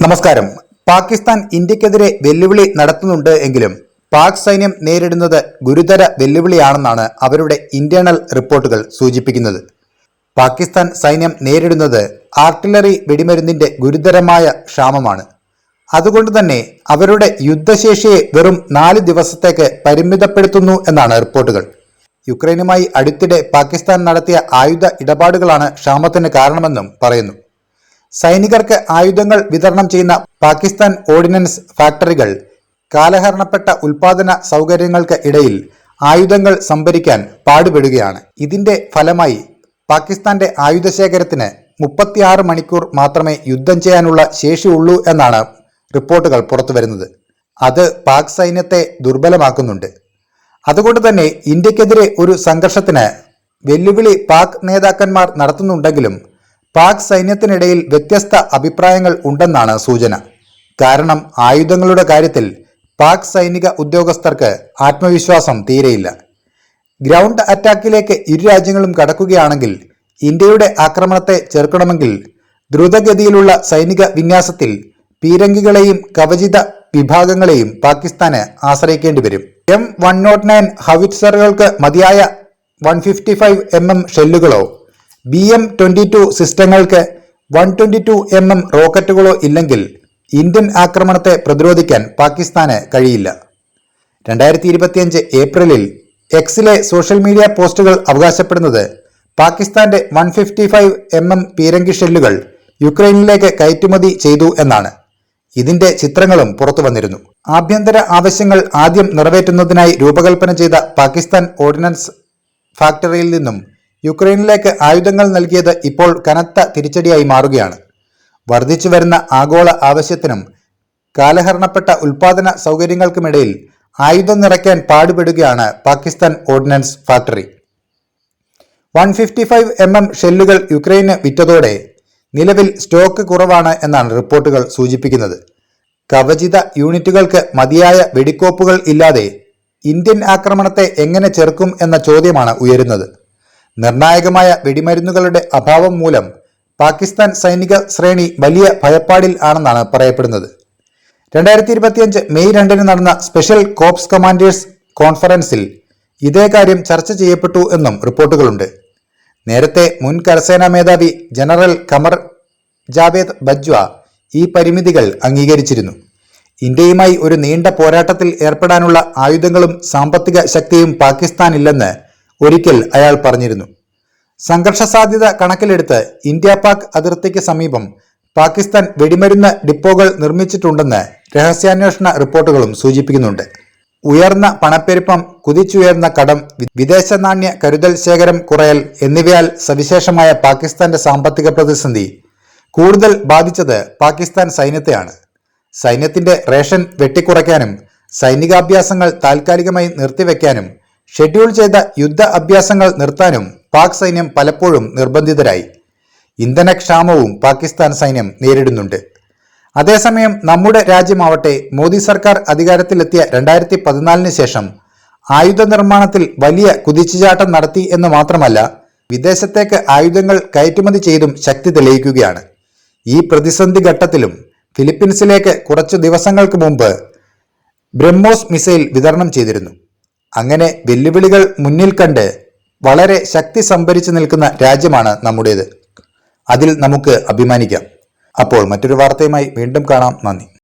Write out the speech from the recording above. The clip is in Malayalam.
നമസ്കാരം. പാകിസ്ഥാൻ ഇന്ത്യക്കെതിരെ വെല്ലുവിളി നടത്തുന്നുണ്ട് എങ്കിലും പാക് സൈന്യം നേരിടുന്നത് ഗുരുതര വെല്ലുവിളിയാണെന്നാണ് അവരുടെ ഇന്റേണൽ റിപ്പോർട്ടുകൾ സൂചിപ്പിക്കുന്നത്. പാകിസ്ഥാൻ സൈന്യം നേരിടുന്നത് ആർട്ടിലറി വെടിമരുന്നിന്റെ ഗുരുതരമായ ക്ഷാമമാണ്. അതുകൊണ്ട് തന്നെ അവരുടെ യുദ്ധശേഷിയെ വെറും 4 ദിവസത്തേക്ക് പരിമിതപ്പെടുത്തുന്നു എന്നാണ് റിപ്പോർട്ടുകൾ. യുക്രൈനുമായി അടുത്തിടെ പാകിസ്ഥാൻ നടത്തിയ ആയുധ ഇടപാടുകളാണ് ക്ഷാമത്തിന് കാരണമെന്നും പറയുന്നു. സൈനികർക്ക് ആയുധങ്ങൾ വിതരണം ചെയ്യുന്ന പാകിസ്ഥാൻ ഓർഡിനൻസ് ഫാക്ടറികൾ കാലഹരണപ്പെട്ട ഉൽപാദന സൗകര്യങ്ങൾക്ക് ഇടയിൽ ആയുധങ്ങൾ സംഭരിക്കാൻ പാടുപെടുകയാണ്. ഇതിന്റെ ഫലമായി പാകിസ്ഥാന്റെ ആയുധശേഖരത്തിന് 36 മണിക്കൂർ മാത്രമേ യുദ്ധം ചെയ്യാനുള്ള ശേഷിയുള്ളൂ എന്നാണ് റിപ്പോർട്ടുകൾ പുറത്തുവരുന്നത്. അത് പാക് സൈന്യത്തെ ദുർബലമാക്കുന്നുണ്ട്. അതുകൊണ്ട് തന്നെ ഇന്ത്യക്കെതിരെ ഒരു സംഘർഷത്തിന് വെല്ലുവിളി പാക് നേതാക്കന്മാർ നടത്തുന്നുണ്ടെങ്കിലും പാക് സൈന്യത്തിനിടയിൽ വ്യത്യസ്ത അഭിപ്രായങ്ങൾ ഉണ്ടെന്നാണ് സൂചന. കാരണം ആയുധങ്ങളുടെ കാര്യത്തിൽ പാക് സൈനിക ഉദ്യോഗസ്ഥർക്ക് ആത്മവിശ്വാസം തീരെയില്ല. ഗ്രൗണ്ട് അറ്റാക്കിലേക്ക് ഇരു രാജ്യങ്ങളും കടക്കുകയാണെങ്കിൽ ഇന്ത്യയുടെ ആക്രമണത്തെ ചെറുക്കണമെങ്കിൽ ദ്രുതഗതിയിലുള്ള സൈനിക വിന്യാസത്തിൽ പീരങ്കികളെയും കവചിത വിഭാഗങ്ങളെയും പാകിസ്ഥാന് ആശ്രയിക്കേണ്ടി വരും. M109 ഹവിറ്റ്സറുകൾക്ക് മതിയായ 155mm ഷെല്ലുകളോ BM-22 സിസ്റ്റങ്ങൾക്ക് 122mm റോക്കറ്റുകളോ ഇല്ലെങ്കിൽ ഇന്ത്യൻ ആക്രമണത്തെ പ്രതിരോധിക്കാൻ പാകിസ്ഥാന് കഴിയില്ല. 2025 ഏപ്രിലിൽ എക്സിലെ സോഷ്യൽ മീഡിയ പോസ്റ്റുകൾ അവകാശപ്പെടുന്നത് പാകിസ്ഥാന്റെ 155mm പീരങ്കി ഷെല്ലുകൾ യുക്രൈനിലേക്ക് കയറ്റുമതി ചെയ്തു എന്നാണ്. ഇതിന്റെ ചിത്രങ്ങളും പുറത്തു വന്നിരുന്നു. ആഭ്യന്തര ആവശ്യങ്ങൾ ആദ്യം നിറവേറ്റുന്നതിനായി രൂപകൽപ്പന ചെയ്ത പാകിസ്ഥാൻ ഓർഡിനൻസ് ഫാക്ടറിയിൽ നിന്നും യുക്രൈനിലേക്ക് ആയുധങ്ങൾ നൽകിയത് ഇപ്പോൾ കനത്ത തിരിച്ചടിയായി മാറുകയാണ്. വർദ്ധിച്ചു വരുന്ന ആഗോള ആവശ്യത്തിനും കാലഹരണപ്പെട്ട ഉൽപാദന സൗകര്യങ്ങൾക്കുമിടയിൽ ആയുധം നിറയ്ക്കാൻ പാടുപെടുകയാണ് പാകിസ്ഥാൻ ഓർഡിനൻസ് ഫാക്ടറി. 155mm ഷെല്ലുകൾ യുക്രൈന് വിറ്റതോടെ നിലവിൽ സ്റ്റോക്ക് കുറവാണ് എന്നാണ് റിപ്പോർട്ടുകൾ സൂചിപ്പിക്കുന്നത്. കവചിത യൂണിറ്റുകൾക്ക് മതിയായ വെടിക്കോപ്പുകൾ ഇല്ലാതെ ഇന്ത്യൻ ആക്രമണത്തെ എങ്ങനെ ചെറുക്കും എന്ന ചോദ്യമാണ് ഉയരുന്നത്. നിർണായകമായ വെടിമരുന്നുകളുടെ അഭാവം മൂലം പാകിസ്ഥാൻ സൈനിക ശ്രേണി വലിയ ഭയപ്പാടിൽ ആണെന്നാണ് പറയപ്പെടുന്നത്. 2025 മെയ് 2 നടന്ന സ്പെഷ്യൽ കോപ്സ് കമാൻഡേഴ്സ് കോൺഫറൻസിൽ ഇതേ കാര്യം ചർച്ച ചെയ്യപ്പെട്ടു എന്നും റിപ്പോർട്ടുകളുണ്ട്. നേരത്തെ മുൻ കരസേനാ മേധാവി ജനറൽ ഖമർ ജാവേദ് ബജ്വ ഈ പരിമിതികൾ അംഗീകരിച്ചിരുന്നു. ഇന്ത്യയുമായി ഒരു നീണ്ട പോരാട്ടത്തിൽ ഏർപ്പെടാനുള്ള ആയുധങ്ങളും സാമ്പത്തിക ശക്തിയും പാകിസ്ഥാനില്ലെന്ന് ഒരിക്കൽ അയാൾ പറഞ്ഞിരുന്നു. സംഘർഷ സാധ്യത കണക്കിലെടുത്ത് ഇന്ത്യ പാക് അതിർത്തിക്ക് സമീപം പാകിസ്ഥാൻ വെടിമരുന്ന് ഡിപ്പോകൾ നിർമ്മിച്ചിട്ടുണ്ടെന്ന് രഹസ്യാന്വേഷണ റിപ്പോർട്ടുകളും സൂചിപ്പിക്കുന്നുണ്ട്. ഉയർന്ന പണപ്പെരുപ്പം, കുതിച്ചുയർന്ന കടം, വിദേശ നാണ്യ കരുതൽ ശേഖരം കുറയൽ എന്നിവയാൽ സവിശേഷമായ പാകിസ്ഥാന്റെ സാമ്പത്തിക പ്രതിസന്ധി കൂടുതൽ ബാധിച്ചത് പാകിസ്ഥാൻ സൈന്യത്തെയാണ്. സൈന്യത്തിന്റെ റേഷൻ വെട്ടിക്കുറയ്ക്കാനും സൈനികാഭ്യാസങ്ങൾ താൽക്കാലികമായി നിർത്തിവെക്കാനും ഷെഡ്യൂൾ ചെയ്ത യുദ്ധ അഭ്യാസങ്ങൾ നിർത്താനും പാക് സൈന്യം പലപ്പോഴും നിർബന്ധിതരായി. ഇന്ധനക്ഷാമവും പാകിസ്ഥാൻ സൈന്യം നേരിടുന്നുണ്ട്. അതേസമയം നമ്മുടെ രാജ്യമാവട്ടെ മോദി സർക്കാർ അധികാരത്തിലെത്തിയ 2014 ശേഷം ആയുധ നിർമ്മാണത്തിൽ വലിയ കുതിച്ചുചാട്ടം നടത്തി എന്ന് മാത്രമല്ല, വിദേശത്തേക്ക് ആയുധങ്ങൾ കയറ്റുമതി ചെയ്തും ശക്തി തെളിയിക്കുകയാണ്. ഈ പ്രതിസന്ധി ഘട്ടത്തിലും ഫിലിപ്പീൻസിലേക്ക് കുറച്ചു ദിവസങ്ങൾക്ക് മുമ്പ് ബ്രഹ്മോസ് മിസൈൽ വിതരണം ചെയ്തിരുന്നു. അങ്ങനെ വെല്ലുവിളികൾ മുന്നിൽ കണ്ട് വളരെ ശക്തി സംഭരിച്ചു നിൽക്കുന്ന രാജ്യമാണ് നമ്മുടേത്. അതിൽ നമുക്ക് അഭിമാനിക്കാം. അപ്പോൾ മറ്റൊരു വാർത്തയുമായി വീണ്ടും കാണാം. നന്ദി.